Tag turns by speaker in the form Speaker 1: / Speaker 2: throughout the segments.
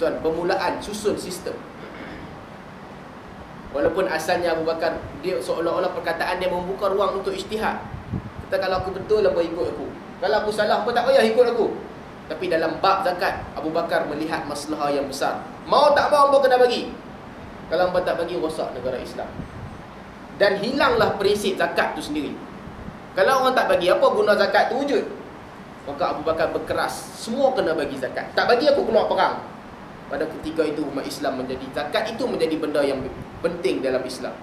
Speaker 1: Tuan, permulaan susun sistem. Walaupun asalnya Abu Bakar, dia seolah-olah perkataan dia membuka ruang untuk ijtihad. Kata kalau aku betul, apa ikut aku. Kalau aku salah, apa tak payah ikut aku. Tapi dalam bab zakat, Abu Bakar melihat masalah yang besar. Mau tak mau, apa kena bagi. Kalau apa tak bagi, rosak negara Islam. Dan hilanglah prinsip zakat tu sendiri. Kalau orang tak bagi, apa guna zakat tu wujud? Maka Abu Bakar berkeras, semua kena bagi zakat. Tak bagi, aku keluar perang. Pada ketika itu umat Islam menjadi, zakat itu menjadi benda yang penting dalam Islam.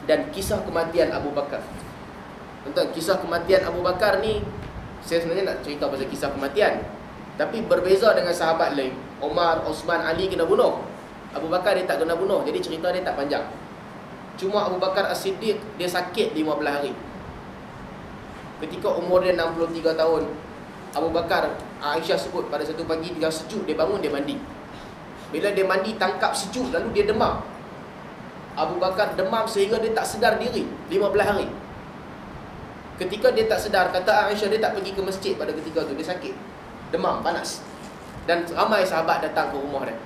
Speaker 1: Dan kisah kematian Abu Bakar, tentang kisah kematian Abu Bakar ni, saya sebenarnya nak cerita pasal kisah kematian, tapi berbeza dengan sahabat lain. Omar, Osman, Ali kena bunuh, Abu Bakar dia tak kena bunuh. Jadi cerita dia tak panjang. Cuma Abu Bakar As-Siddiq, dia sakit 15 hari. Ketika umur dia 63 tahun, Abu Bakar, Aisyah sebut pada satu pagi dia sejuk, dia bangun, dia mandi. Bila dia mandi, tangkap sejuk, lalu dia demam. Abu Bakar demam sehingga dia tak sedar diri 15 hari. Ketika dia tak sedar, kata Aisyah, dia tak pergi ke masjid pada ketika tu. Dia sakit, demam, panas. Dan ramai sahabat datang ke rumah dia.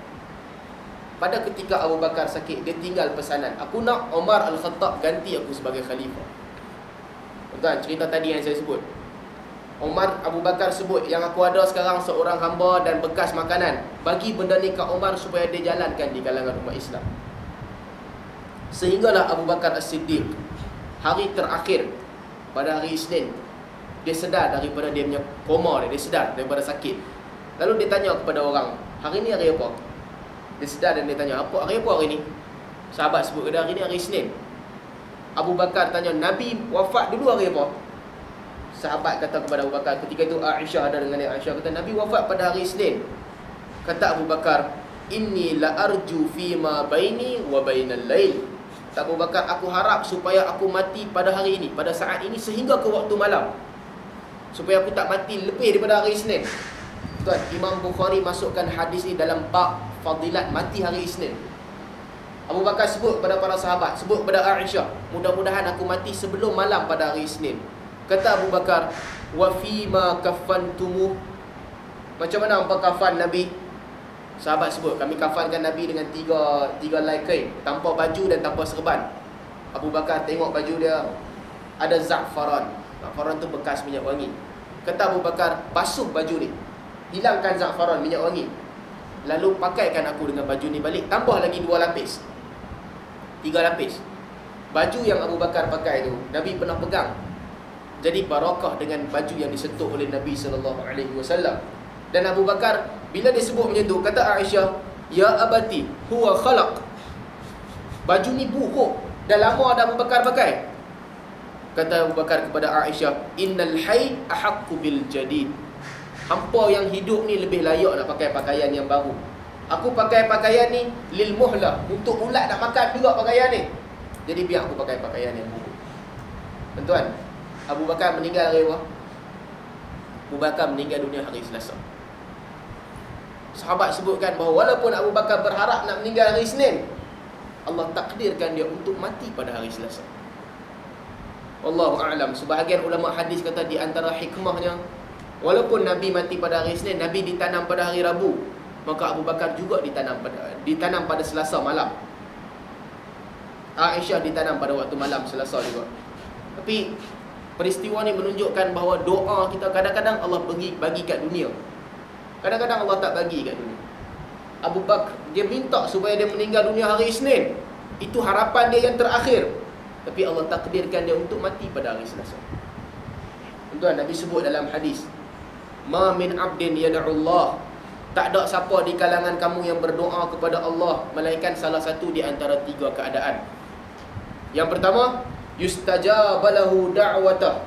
Speaker 1: Pada ketika Abu Bakar sakit, dia tinggal pesanan, aku nak Umar Al-Khattab ganti aku sebagai khalifah. Tuan, cerita tadi yang saya sebut, Umar, Abu Bakar sebut, yang aku ada sekarang seorang hamba dan bekas makanan. Bagi benda ni ke Umar supaya dia jalankan di kalangan umat Islam. Sehinggalah Abu Bakar As-Siddiq, hari terakhir, pada hari Isnin, dia sedar daripada dia punya koma dia sedar daripada sakit. Lalu dia tanya kepada orang, hari ni hari apa? Dia sedar dan dia tanya, hari apa hari ni? Sahabat sebut, hari ni hari Isnin. Abu Bakar tanya, Nabi wafat dulu hari apa? Sahabat kata kepada Abu Bakar, ketika itu Aisyah ada dengan dia. Aisyah kata, Nabi wafat pada hari Isnin. Kata Abu Bakar, inni la arju fima baini wa bainal lail. Kata Abu Bakar, aku harap supaya aku mati pada hari ini, pada saat ini sehingga ke waktu malam, supaya aku tak mati lebih daripada hari Isnin. Tuan, Imam Bukhari masukkan hadis ini dalam bab fadilat mati hari Isnin. Abu Bakar sebut kepada para sahabat, sebut kepada Aisyah, mudah-mudahan aku mati sebelum malam pada hari Isnin. Kata Abu Bakar, wa fima kafantumu, macam mana hampa kafan Nabi? Sahabat sebut, kami kafankan Nabi dengan tiga helai kain, tanpa baju dan tanpa serban. Abu Bakar tengok baju dia, ada za'faran. Za'faran tu bekas minyak wangi. Kata Abu Bakar, basuh baju ni, hilangkan za'faran, minyak wangi, lalu pakaikan aku dengan baju ni balik, tambah lagi 2 lapis, 3 lapis. Baju yang Abu Bakar pakai tu, Nabi pernah pegang. Jadi barakah dengan baju yang disentuh oleh Nabi SAW. Dan Abu Bakar, bila dia sebut macam tu, kata Aisyah, ya abati, huwa khalaq. Baju ni buruk, dah lama ada Abu Bakar pakai. Kata Abu Bakar kepada Aisyah, innal hayy ahaqqu bil jadid. Hampa yang hidup ni lebih layak nak pakai pakaian yang baru. Aku pakai pakaian ni lil muhlah, untuk ulat nak makan juga pakaian ni. Jadi biar aku pakai pakaian yang buruk. Tuan-tuan, Abu Bakar meninggal hari apa? Abu Bakar meninggal dunia hari Selasa. Sahabat sebutkan bahawa walaupun Abu Bakar berharap nak meninggal hari Isnin, Allah takdirkan dia untuk mati pada hari Selasa. Wallahu a'lam. Sebahagian ulama hadis kata di antara hikmahnya, walaupun Nabi mati pada hari Isnin, Nabi ditanam pada hari Rabu, maka Abu Bakar juga ditanam pada Selasa malam. Aisyah ditanam pada waktu malam Selasa juga. Tapi peristiwa ni menunjukkan bahawa doa kita kadang-kadang Allah bagi kat dunia, kadang-kadang Allah tak bagi kat dunia. Abu Bakar, dia minta supaya dia meninggal dunia hari Isnin, itu harapan dia yang terakhir, tapi Allah takdirkan dia untuk mati pada hari Selasa. Tuan, Nabi sebut dalam hadis, ma min abdin yad'ullah, tak ada siapa di kalangan kamu yang berdoa kepada Allah melainkan salah satu di antara 3 keadaan. Yang pertama, yustajabalahu da'watah.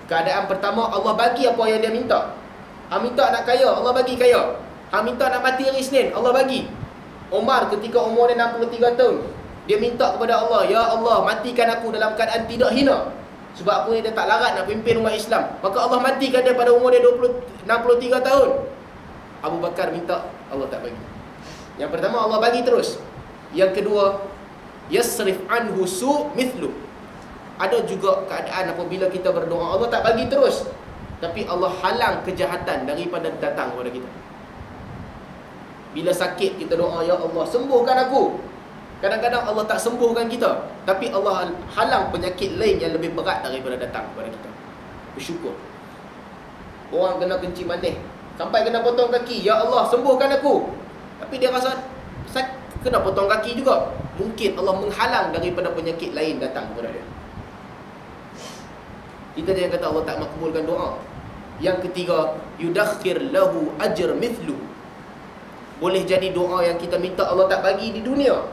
Speaker 1: Keadaan pertama, Allah bagi apa yang dia minta. Minta nak kaya, Allah bagi kaya. Minta nak mati hari Isnin, Allah bagi. Umar ketika umur dia 63 tahun, dia minta kepada Allah, ya Allah, matikan aku dalam keadaan tidak hina. Sebab aku ni dia tak larat nak pimpin umat Islam. Maka Allah matikan dia pada umur dia 63 tahun. Abu Bakar minta, Allah tak bagi. Yang pertama, Allah bagi terus. Yang kedua, yasrif anhu su' mithlu. Ada juga keadaan apabila kita berdoa, Allah tak bagi terus, tapi Allah halang kejahatan daripada datang kepada kita. Bila sakit kita doa, ya Allah sembuhkan aku. Kadang-kadang Allah tak sembuhkan kita, tapi Allah halang penyakit lain yang lebih berat daripada datang kepada kita. Bersyukur. Orang kena kencing manis sampai kena potong kaki, ya Allah sembuhkan aku. Tapi dia rasa kena potong kaki juga. Mungkin Allah menghalang daripada penyakit lain datang kepada dia. Kita jangan kata Allah tak makbulkan doa. Yang ketiga, yudakhir lahu ajr mithlu. Boleh jadi doa yang kita minta Allah tak bagi di dunia,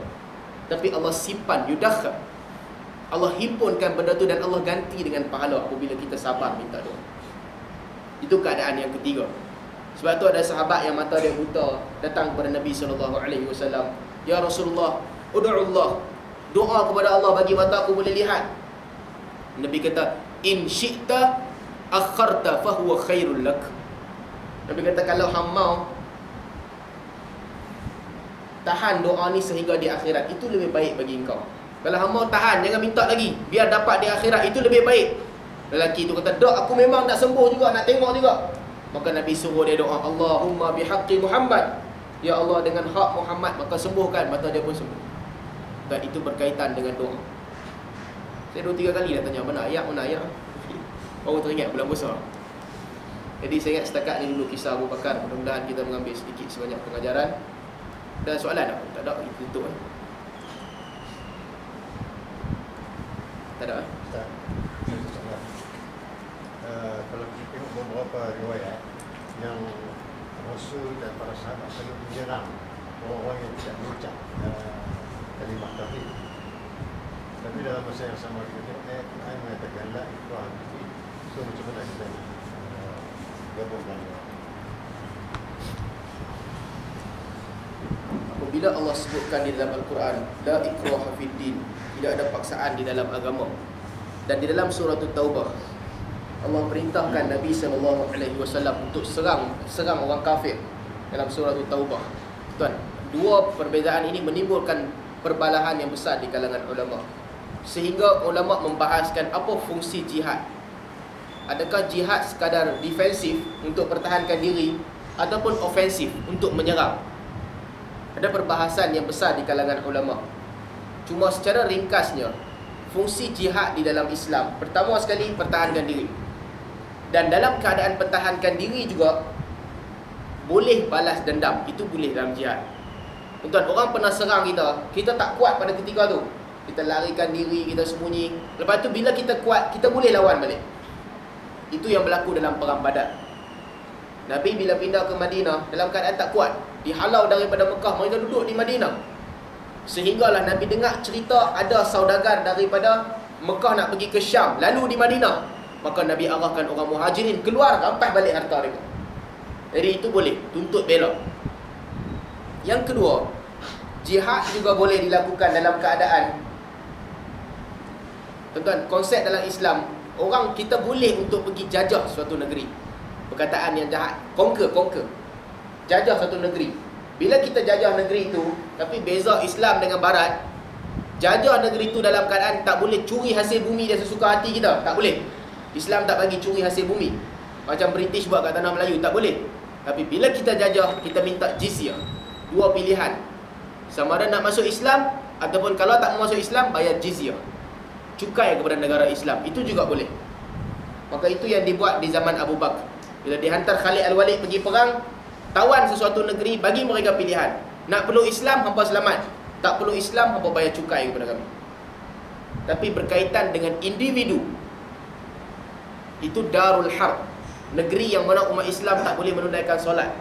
Speaker 1: tapi Allah simpan, yudakhir. Allah himpunkan benda tu dan Allah ganti dengan pahala apabila kita sabar minta doa. Itu keadaan yang ketiga. Sebab tu ada sahabat yang mata dia buta datang kepada Nabi SAW. Ya Rasulullah, ud'ullah, doa kepada Allah bagi mata aku boleh lihat. Nabi kata, in syi'ta akharta fahuwa khairul lak. Nabi kata, kalau hang mau tahan doa ni sehingga di akhirat, itu lebih baik bagi engkau. Kalau hang mau tahan, jangan minta lagi, biar dapat di akhirat, itu lebih baik. Lelaki tu kata, dok aku memang nak sembuh juga, nak tengok juga. Maka Nabi suruh dia doa, Allahumma bihaqqi Muhammad, ya Allah dengan hak Muhammad, maka sembuhkan. Mata dia pun sembuh. Dan itu berkaitan dengan doa. Saya 2-3 kali dah tanya, mana ayat, mana ayat. Baru teringat bulan besar. Jadi saya ingat setakat ni dulu kisah Abu Bakar. Mudah-mudahan kita mengambil sedikit sebanyak pengajaran. Ada soalan tak? Tak ada, kita tutup kan? Tak ada kan?
Speaker 2: Tak. Kalau kita tengok beberapa riwayat yang Rasul dan para sahabat selalu menyerang orang-orang yang tidak mengucap kalimah tauhid. Tapi dalam masa yang sama kita tengok ayat Quran mengatakan la ikraha fi. So macam mana kita gabungkan?
Speaker 1: Apabila Allah sebutkan di dalam Al-Quran, la ikraha fid din, tidak ada paksaan di dalam agama. Dan di dalam surah At-Taubah, Allah perintahkan Nabi SAW untuk serang orang kafir dalam surah At-Taubah. Tuan, dua perbezaan ini menimbulkan perbalahan yang besar di kalangan ulama. Sehingga ulama membahaskan apa fungsi jihad. Adakah jihad sekadar defensif untuk pertahankan diri ataupun ofensif untuk menyerang? Ada perbahasan yang besar di kalangan ulama. Cuma secara ringkasnya, fungsi jihad di dalam Islam, pertama sekali pertahankan diri. Dan dalam keadaan pertahankan diri juga boleh balas dendam. Itu boleh dalam jihad. Tuan, orang pernah serang kita, kita tak kuat pada ketika tu, kita larikan diri, kita sembunyi. Lepas tu bila kita kuat, kita boleh lawan balik. Itu yang berlaku dalam perang Badar. Nabi bila pindah ke Madinah dalam keadaan tak kuat, dihalau daripada Mekah, mereka duduk di Madinah. Sehinggalah Nabi dengar cerita ada saudagar daripada Mekah nak pergi ke Syam, lalu di Madinah. Maka Nabi arahkan orang Muhajirin keluar, rampas balik harta mereka. Jadi itu boleh, tuntut bela. Yang kedua, jihad juga boleh dilakukan dalam keadaan, tuan-tuan, konsep dalam Islam, orang kita boleh untuk pergi jajah suatu negeri. Perkataan yang jahat, conquer. Jajah suatu negeri. Bila kita jajah negeri itu, tapi beza Islam dengan Barat, jajah negeri itu dalam keadaan tak boleh curi hasil bumi dia sesuka hati kita. Tak boleh. Islam tak bagi curi hasil bumi. Macam British buat kat tanah Melayu, tak boleh. Tapi bila kita jajah, kita minta jizyah. Dua pilihan. Sama ada nak masuk Islam, ataupun kalau tak masuk Islam, bayar jizyah. Cukai kepada negara Islam. Itu juga boleh. Maka itu yang dibuat di zaman Abu Bakar. Bila dihantar Khalid Al-Walid pergi perang, tawan sesuatu negeri, bagi mereka pilihan. Nak perlu Islam, hampa selamat. Tak perlu Islam, hampa bayar cukai kepada kami. Tapi berkaitan dengan individu, itu Darul Harb, negeri yang mana umat Islam tak boleh menunaikan solat.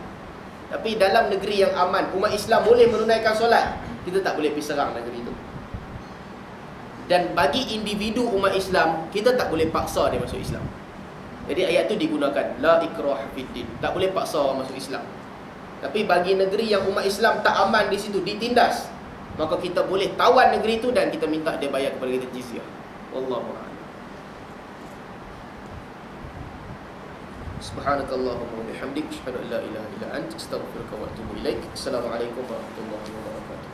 Speaker 1: Tapi dalam negeri yang aman, umat Islam boleh menunaikan solat, kita tak boleh pergi serang negeri itu. Dan bagi individu umat Islam, kita tak boleh paksa dia masuk Islam. Jadi ayat tu digunakan, la ikrah fiddin, tak boleh paksa orang masuk Islam. Tapi bagi negeri yang umat Islam tak aman di situ, ditindas, maka kita boleh tawan negeri itu dan kita minta dia bayar kepada kita jizyah. Wallahu a'lam. Subhanakallahumma wa bihamdik, asyhadu an la ilaha illa anta, astaghfiruka wa atubu ilaik. Assalamualaikum warahmatullahi wabarakatuh.